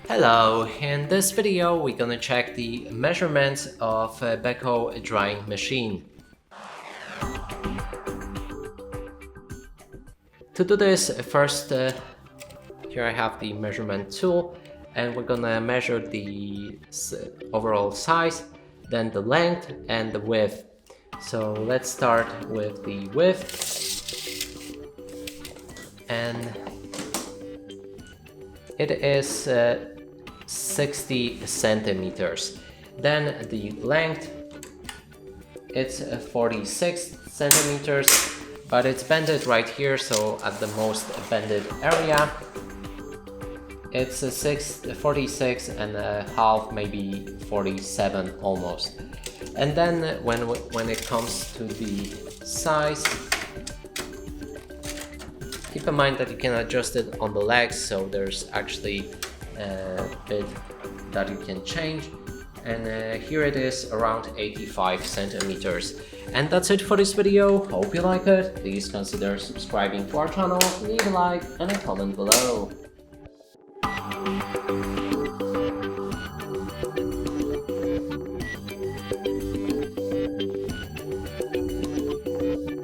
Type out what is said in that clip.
Hello, in this video we're gonna check the measurements of a Beko drying machine. To do this, first here I have the measurement tool and we're gonna measure the overall size, then the length and the width. So let's start with the width, and it is 60 centimeters. Then the length, it's 46 centimeters, but it's bended right here, so at the most bended area it's 46 and a half, maybe 47 almost. And then when it comes to the size, keep in mind that you can adjust it on the legs, so there's actually a bit that you can change. And here it is, around 85 centimeters. And that's it for this video. Hope you like it. Please consider subscribing to our channel, leave a like and a comment below.